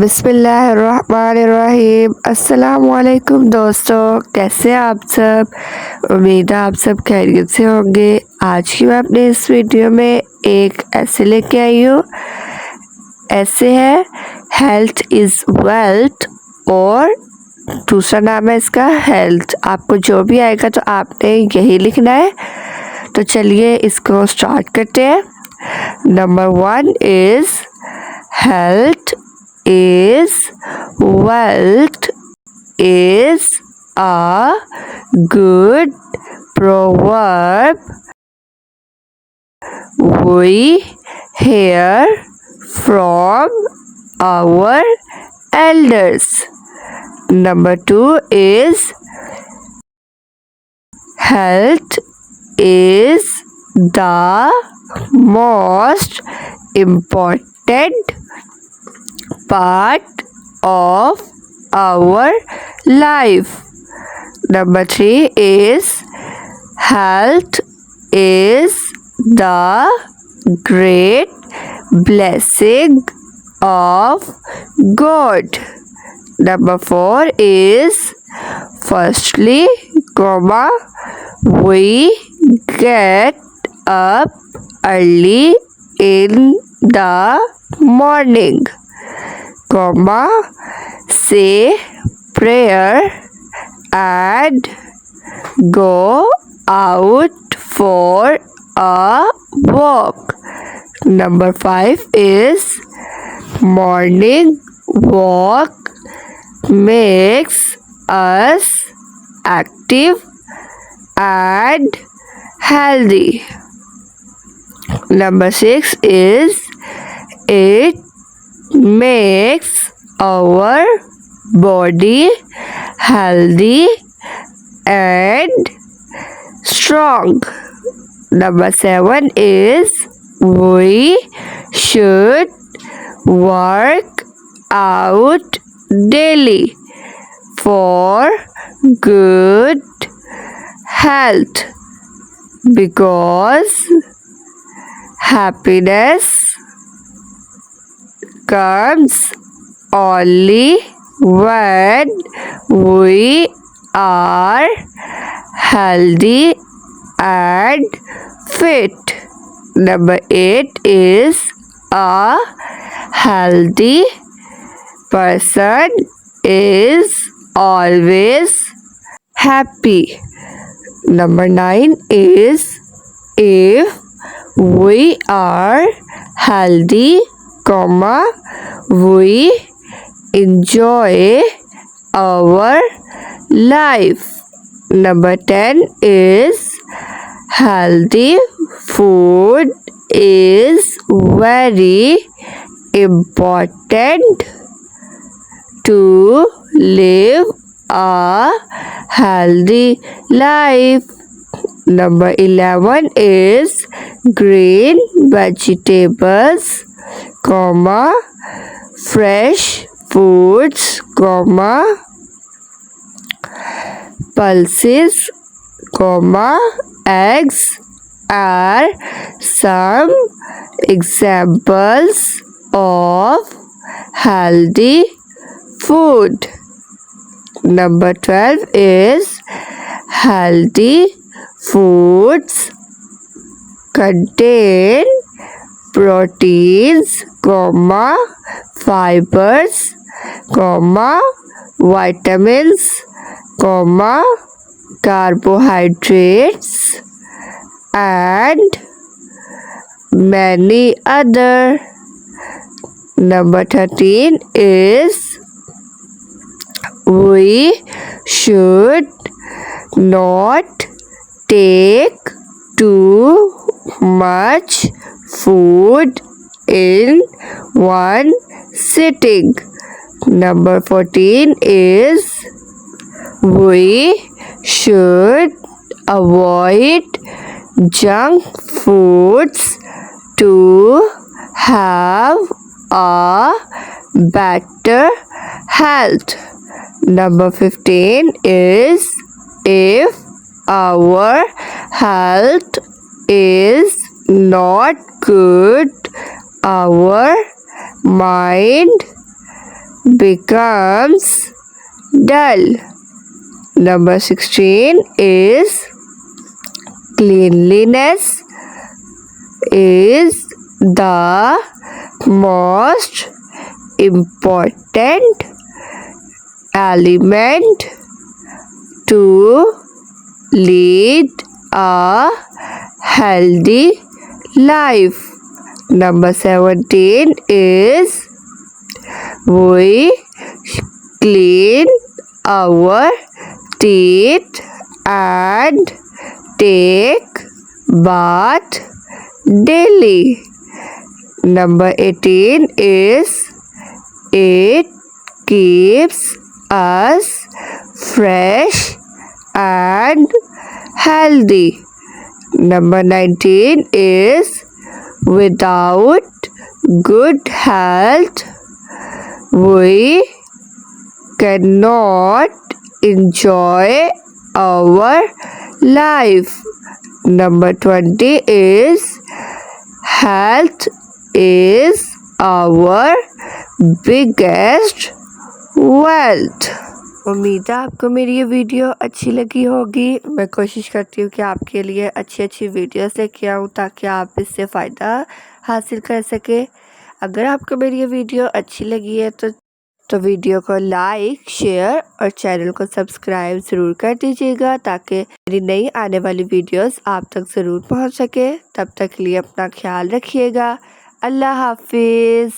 बिस्मिल्लाहिर्रहमानिर्रहीम। अस्सलामुअलैकुम दोस्तों, कैसे हैं आप सब। उम्मीद है आप सब खैरियत से होंगे। आज की मैं अपने इस वीडियो में एक ऐसे लेके आई हूँ। ऐसे है हेल्थ इज़ वेल्थ और दूसरा नाम है इसका हेल्थ। आपको जो भी आएगा तो आपने यही लिखना है। तो चलिए इसको स्टार्ट करते हैं। Number 1 is health is wealth is a good proverb we hear from our elders. Number 2 is health is the most important part of our life. Number 3 is health is the great blessing of God. Number 4 is firstly, we get up early in the morning, say prayer and go out for a walk. Number 5 is morning walk makes us active and healthy. Number 6 is it makes our body healthy and strong. Number 7 is we should work out daily for good health because happiness comes only when we are healthy and fit. Number 8 is a healthy person is always happy. Number 9 is if we are healthy, we enjoy our life. Number 10 is healthy food is very important to live a healthy life. Number 11 is green vegetables, fresh foods, pulses, eggs are some examples of healthy food. Number 12 is healthy foods contain proteins, fibers, vitamins, carbohydrates and many other. Number 13 is we should not take too much food in one sitting. Number 14 is we should avoid junk foods to have a better health. Number 15 is if our health is not good, our mind becomes dull. Number 16 is cleanliness is the most important element to lead a healthy life. Number 17 is we clean our teeth and take bath daily. Number 18 is it keeps us fresh and healthy. Number 19 is without good health we cannot enjoy our life. Number 20 is health is our biggest wealth. उम्मीद है आपको मेरी ये video अच्छी लगी होगी। मैं कोशिश करती हूँ कि आपके लिए अच्छी अच्छी वीडियोस लेके आऊँ ताकि आप इससे फ़ायदा हासिल कर सके। अगर आपको मेरी ये वीडियो अच्छी लगी है तो वीडियो को लाइक, शेयर और चैनल को सब्सक्राइब ज़रूर कर दीजिएगा ताकि मेरी नई आने वाली वीडियोस आप तक ज़रूर पहुँच सके। तब तक के लिए अपना ख्याल रखिएगा। अल्लाह हाफिज़।